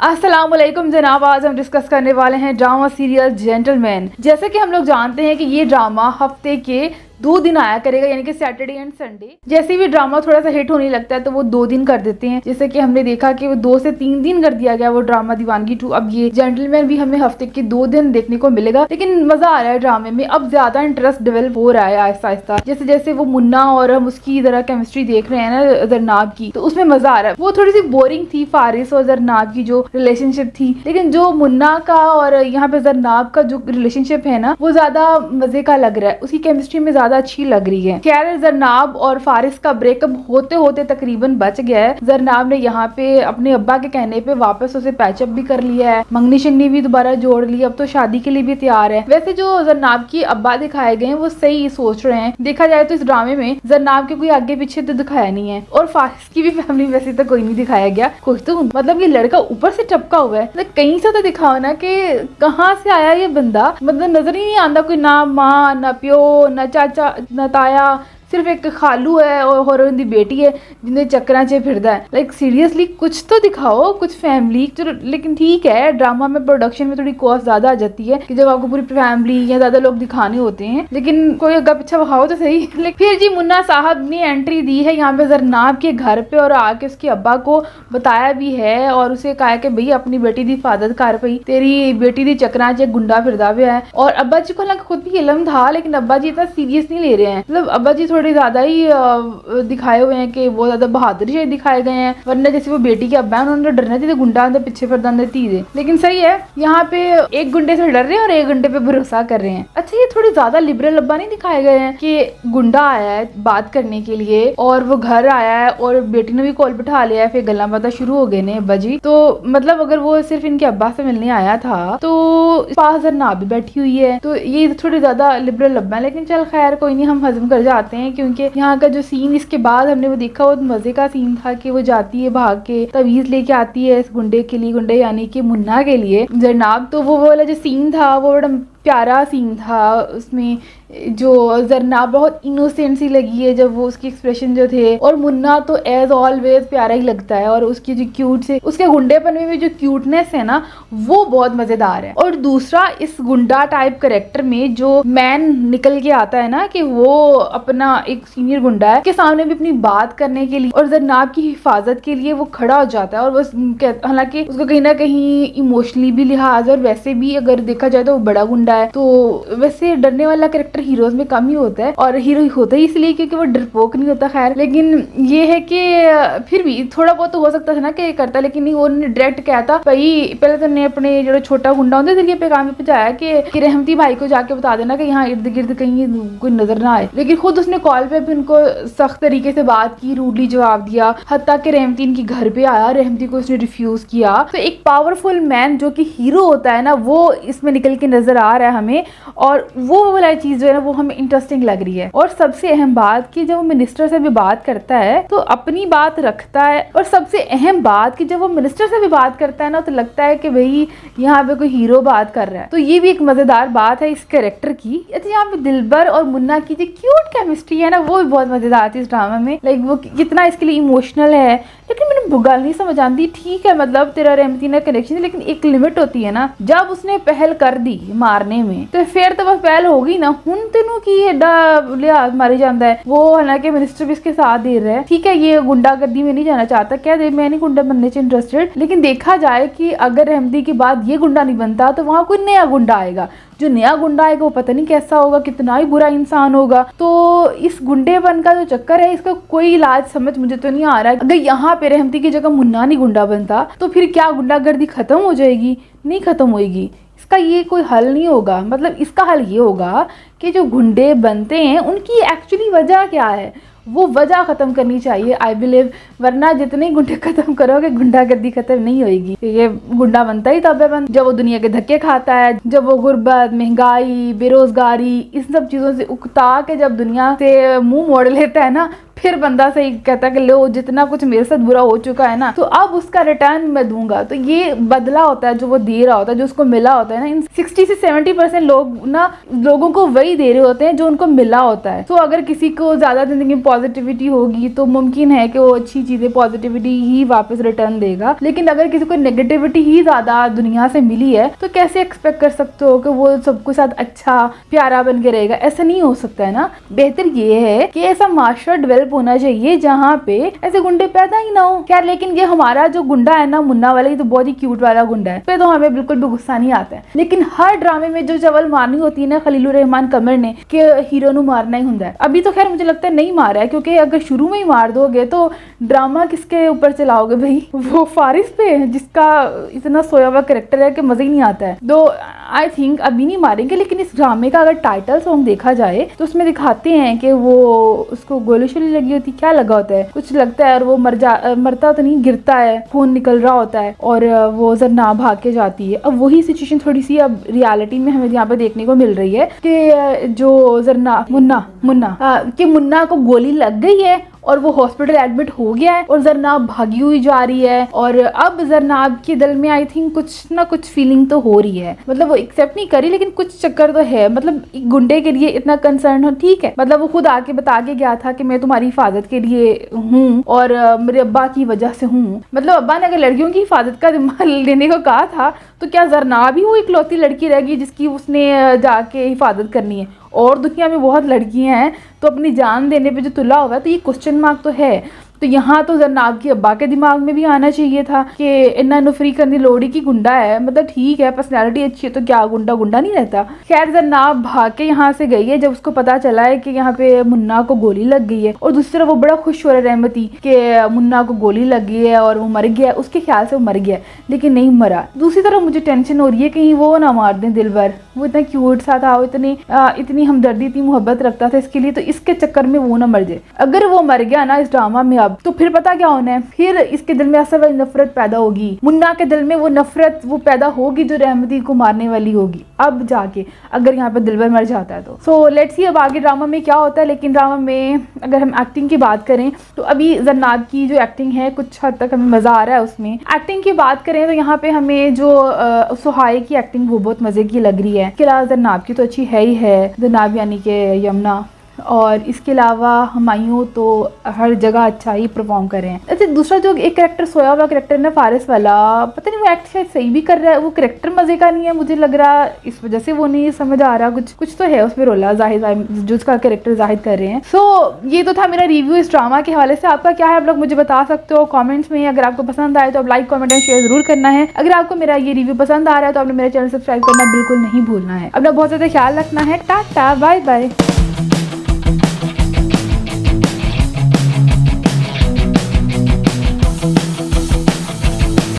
अस्सलामुअलैकुम जनाब, आज हम डिस्कस करने वाले हैं ड्रामा सीरियल जेंटलमैन। जैसे कि हम लोग जानते हैं कि ये ड्रामा हफ्ते के 2 दिन आया करेगा, यानी कि सैटरडे एंड संडे। जैसे भी ड्रामा थोड़ा सा हिट होने लगता है तो वो 2 दिन कर देते हैं। जैसे कि हमने देखा कि वो 2 से 3 दिन कर दिया गया वो ड्रामा दीवानगी 2। अब ये जेंटलमैन भी हमें हफ्ते के 2 दिन देखने को मिलेगा, लेकिन मजा आ रहा है ड्रामे में। अब ज्यादा इंटरेस्ट डेवलप हो रहा है आहिस्ता आहिस्ता। जैसे जैसे वो मुन्ना और हम उसकी जरा केमिस्ट्री देख रहे हैं ना जरनाब की, तो उसमें मजा आ रहा है। वो थोड़ी सी बोरिंग थी फारिस और जरनाब की जो रिलेशनशिप थी, लेकिन जो मुन्ना का और यहाँ पे जरनाब का जो रिलेशनशिप है ना, वो ज्यादा मजे का लग रहा है। उसकी केमिस्ट्री में ज्यादा अच्छी लग रही है। खैर, जरनाब और फारिस का ब्रेकअप होते होते तकरीबन बच गया है। जरनाब ने यहाँ पे अपने अब्बा के कहने पे वापस उसे पैचअप भी कर लिया है, मंगनी शंगनी भी दोबारा जोड़ ली, अब तो शादी के लिए भी तैयार है। वैसे जो जरनाब की अब्बा दिखाए गए हैं वो सही सोच रहे हैं। देखा जाए तो इस ड्रामे में जरनाब के कोई आगे पीछे तो दिखाया नहीं है, और फारिस की भी फैमिली वैसे तो कोई नहीं दिखाया गया। कोई तो मतलब ये लड़का ऊपर से टपका हुआ है, मतलब कहीं से तो दिखाओ ना कि कहाँ से आया ये बंदा। मतलब नजर ही नहीं आता कोई, ना माँ ना प्यो ना चाचा ना ताया, सिर्फ एक खालू है और उनकी बेटी है जिन्हें चक्करा च फिरदा है। लाइक सीरियसली कुछ तो दिखाओ, कुछ फैमिली। चलो लेकिन ठीक है, ड्रामा में प्रोडक्शन में थोड़ी कॉस्ट ज्यादा आ जाती है कि जब आपको पूरी फैमिली या ज्यादा लोग दिखाने होते हैं, लेकिन कोई अग्गा पीछा दिखाओ तो सही। लेकिन फिर जी मुन्ना साहब ने एंट्री दी है यहाँ पे जरनाब के घर पे, और आके उसके अब्बा को बताया भी है और उसे कहा कि भाई अपनी बेटी की हिफाजत कर, पई तेरी बेटी दी चक्करा च गुंडा फिरदा पे है। और अब्बा जी को हालांकि खुद भी इल्म था, लेकिन अब्बा जी इतना सीरियस नहीं ले रहे हैं। मतलब अब्बा जी थोड़ी ज्यादा ही दिखाए हुए हैं कि वो ज्यादा बहादुर से दिखाए गए हैं, वरना जैसे वो बेटी के अब्बा है उन्होंने डरना चाहिए, गुंडा अंदर पीछे फिरदा धी दे। लेकिन सही है, यहाँ पे एक गुंडे से डर रहे हैं और एक गुंडे पे भरोसा कर रहे हैं। अच्छा, ये थोड़ी ज्यादा लिबरल अब्बा नहीं दिखाए गए हैं कि गुंडा आया है बात करने के लिए और वो घर आया है और बेटी ने भी कॉल बिठा लिया है, फिर गल्ला बातें शुरू हो गए ने अब्बा जी। तो मतलब अगर वो सिर्फ इनके अब्बा से मिलने आया था तो पास जरनाब भी बैठी हुई है, तो ये थोड़ी ज्यादा लिबरल अब्बा है। लेकिन चल खैर कोई नहीं, हम हजम कर जाते हैं, क्योंकि यहाँ का जो सीन इसके बाद हमने वो देखा वो मजे का सीन था कि वो जाती है भाग के तवीज लेके आती है इस गुंडे के लिए, गुंडे यानी कि मुन्ना के लिए जरनाब। तो वो वाला जो सीन था वो बड़ा प्यारा सीन था। उसमें जो जरनाब बहुत इनोसेंट सी लगी है जब वो उसकी एक्सप्रेशन जो थे, और मुन्ना तो एज ऑलवेज प्यारा ही लगता है, और उसकी जो क्यूट से उसके गुंडेपन में भी जो क्यूटनेस है ना वो बहुत मजेदार है। और दूसरा, इस गुंडा टाइप करेक्टर में जो मैन निकल के आता है ना कि वो अपना एक सीनियर गुंडा है के सामने भी अपनी बात करने के लिए और जरनाब की हिफाजत के लिए वो खड़ा हो जाता है। और बस हालांकि उसको कहीं ना कहीं इमोशनली भी लिहाज और वैसे भी अगर देखा जाए तो वो बड़ा गुंडा है, तो वैसे डरने वाला कैरेक्टर हीरोज में कम ही होता है, और हीरो होता ही इसलिए क्योंकि वो डरपोक नहीं होता। खैर, लेकिन ये है कि फिर भी थोड़ा बहुत तो हो सकता था ना कि करता, लेकिन नहीं, वो डायरेक्ट कहता भाई पहले तो ने अपने जो छोटा गुंडा होता है पैगाम में पहुंचाया कि रहमती भाई को जाके बता देना कि यहाँ इर्द गिर्द कहीं कोई नजर ना आए। लेकिन खुद उसने कॉल पे भी उनको सख्त तरीके से बात की, रूडली जवाब दिया, हत्ता कि रहमती इनकी घर पे आया, रहमती को उसने रिफ्यूज किया। तो एक पावरफुल मैन जो कि हीरो होता है ना वो इसमें निकल के नजर आ रहा है हमें, और वो वाला चीज जो है ना वो हमें इंटरेस्टिंग लग रही है। और सबसे अहम बात कि जब वो मिनिस्टर से भी बात करता है तो अपनी बात रखता है, और सबसे अहम बात कि जब वो मिनिस्टर से भी बात करता है ना तो लगता है कि भाई यहाँ पे कोई हीरो बात कर रहा है। तो ये भी एक मजेदार बात है इस कैरेक्टर की। अच्छा, यहाँ पे दिलबर और मुन्ना की जो क्यूट केमिस्ट्री है ना वो भी बहुत मजेदार थी इस ड्रामा में। लाइक वो कितना इसके लिए इमोशनल है, लेकिन मैंने भुगल नहीं समझ आती। ठीक है, मतलब तेरा रहमती ना कनेक्शन, लेकिन एक लिमिट होती है ना। जब उसने पहल कर दी मारने में तो फिर तो बस पहल होगी ना, हुन तेनों की एडा लिहाज मारी जाता है। वो हालांकि मिनिस्टर भी इसके साथ दे रहा है, ठीक है, ये गुंडागर्दी में नहीं जाना चाहता, क्या दे मैं नहीं गुंडा बनने से इंटरेस्टेड, लेकिन देखा जाए कि अगर रहमती के बाद ये गुंडा नहीं बनता तो वहाँ कोई नया गुंडा आएगा। जो नया गुंडा आएगा वो पता नहीं कैसा होगा, कितना ही बुरा इंसान होगा। तो इस गुंडेपन का जो चक्कर है इसका कोई इलाज समझ मुझे तो नहीं आ रहा है। अगर यहाँ पे रहमती की जगह मुन्ना नहीं गुंडा बनता तो फिर क्या गुंडागर्दी खत्म हो जाएगी? नहीं खत्म होएगी। इसका ये कोई हल नहीं होगा। मतलब इसका हल ये होगा कि जो गुंडे बनते हैं उनकी एक्चुअली वजह क्या है, वो वजह खत्म करनी चाहिए आई बिलीव, वरना जितने गुंडे खत्म करोगे गुंडागर्दी खत्म नहीं होगी। ये गुंडा बनता ही तब है जब वो दुनिया के धक्के खाता है, जब वो गुर्बत, महंगाई, बेरोजगारी, इस सब चीजों से उकता के जब दुनिया से मुंह मोड़ लेता है ना, फिर बंदा सही कहता है कि लो जितना कुछ मेरे साथ बुरा हो चुका है ना, तो अब उसका रिटर्न मैं दूंगा। तो ये बदला होता है जो वो दे रहा होता है, जो उसको मिला होता है ना। इन 60 से 70% लोग ना लोगों को वही दे रहे होते हैं जो उनको मिला होता है। तो अगर किसी को ज्यादा जिंदगी में पॉजिटिविटी होगी तो मुमकिन है कि वो अच्छी चीजें पॉजिटिविटी ही वापस रिटर्न देगा। लेकिन अगर किसी को नेगेटिविटी ही ज्यादा दुनिया से मिली है तो कैसे एक्सपेक्ट कर सकते हो कि वो सबके साथ अच्छा प्यारा बन के रहेगा? ऐसा नहीं हो सकता है ना। बेहतर ये है कि ऐसा माशरा डेवलप होना चाहिए जहाँ पे ऐसे गुंडे पैदा ही ना हो। खैर, लेकिन ये हमारा जो गुंडा है ना, मुन्ना वाला, ये तो बहुत ही क्यूट वाला गुंडा है, पे तो हमें बिल्कुल भी गुस्सा नहीं आता है। लेकिन हर ड्रामे में जो चवल मारनी होती है ना खलीलुर रहमान कमर ने कि हीरो नु मारना ही होता है, अभी तो खैर मुझे लगता है नहीं मारा है, क्योंकि अगर शुरू में ही मार दोगे तो ड्रामा किसके ऊपर चलाओगे भाई? वो फारिस पे जिसका इतना सोया हुआ कैरेक्टर है कि मजा ही नहीं आता है। तो आई थिंक अभी नहीं मारेंगे। लेकिन इस ड्रामे का अगर टाइटल सॉन्ग देखा जाए तो उसमें दिखाते हैं कि वो उसको गोली शोली लगी होती, क्या लगा होता है, कुछ लगता है, और वो मरता तो नहीं, गिरता है, खून निकल रहा होता है और वो जरना भाग के जाती है। अब वही सिचुएशन थोड़ी सी अब रियलिटी में हमें यहाँ पे देखने को मिल रही है कि जो जरना मुन्ना को गोली लग गई है और वो हॉस्पिटल एडमिट हो गया है और जरनाब भागी हुई जा रही है। और अब जरनाब के दिल में आई थिंक कुछ ना कुछ फीलिंग तो हो रही है, मतलब वो एक्सेप्ट नहीं करी लेकिन कुछ चक्कर तो है। मतलब एक गुंडे के लिए इतना कंसर्न हो, ठीक है, मतलब वो खुद आके बता के गया था कि मैं तुम्हारी हिफाजत के लिए हूँ और मेरे अब्बा की वजह से हूँ। मतलब अब्बा ने अगर लड़कियों की हिफाजत का जिम्मा लेने को कहा था तो क्या जरनाब ही वो इकलौती लड़की रहेगी जिसकी उसने जाके हिफाजत करनी है? और दुनिया में बहुत लड़कियां हैं, तो अपनी जान देने पे जो तुला हुआ है, तो ये क्वेश्चन मार्क तो है। तो यहाँ तो जरनाब के अब्बा के दिमाग में भी आना चाहिए था कि इन्ना नुफरी करनी लोड़ी की गुंडा है, मतलब ठीक है पर्सनैलिटी अच्छी है तो क्या गुंडा गुंडा नहीं रहता। खैर जरनाब भाग के यहाँ से गई है जब उसको पता चला है कि यहाँ पे मुन्ना को गोली लग गई है। और दूसरी तरफ वो बड़ा खुश हो रहा है रहमती कि मुन्ना को गोली लग गई है और वो मर गया, उसके ख्याल से वो मर गया, लेकिन नहीं मरा। दूसरी तरफ मुझे टेंशन हो रही है कहीं वो ना मार दें दिलबर, वो इतना क्यूट सा था, वो इतनी हमदर्दी, इतनी मोहब्बत रखता था इसके लिए, तो इसके चक्कर में वो ना मर जाए। अगर वो मर गया ना इस ड्रामा में अब, तो फिर पता क्या होना है, फिर इसके दिल में असल वाली नफरत पैदा होगी, मुन्ना के दिल में वो नफरत वो पैदा होगी जो रहमती को मारने वाली होगी अब जाके, अगर यहाँ पे दिलबर मर जाता है तो। सो लेट्स सी अब आगे ड्रामा में क्या होता है। लेकिन ड्रामा में अगर हम एक्टिंग की बात करें तो अभी जरनाब की जो एक्टिंग है कुछ हद तक हमें मजा आ रहा है उसमें। एक्टिंग की बात करें तो यहाँ पे हमें जो सुहाई की एक्टिंग वो बहुत मजे की लग रही है। इसके अलावा जरनाब की तो अच्छी है ही है, जरनाब यानी कि यमुना, और इसके अलावा हुमायूं तो हर जगह अच्छा ही परफॉर्म कर रहे हैं। अच्छा, दूसरा जो एक कैरेक्टर सोया हुआ कैरेक्टर है ना फारिस वाला, पता नहीं वो एक्ट शायद सही भी कर रहा है, वो कैरेक्टर मजे का नहीं है मुझे लग रहा, इस वजह से वो नहीं समझ आ रहा, कुछ तो है उसमें रोला जाहिद जो उसका कैरेक्टर जाहिद कर रहे हैं। सो ये तो था मेरा रिव्यू इस ड्रामा के हवाले से। आपका क्या है आप लोग मुझे बता सकते हो कॉमेंट्स में। अगर आपको पसंद आए तो आप लाइक कॉमेंट एंड शेयर जरूर करना है। अगर आपको मेरा ये रिव्यू पसंद आ रहा है तो आपने मेरा चैनल सब्सक्राइब करना बिल्कुल नहीं भूलना है। अपना बहुत ज़्यादा ख्याल रखना है। Tata bye bye.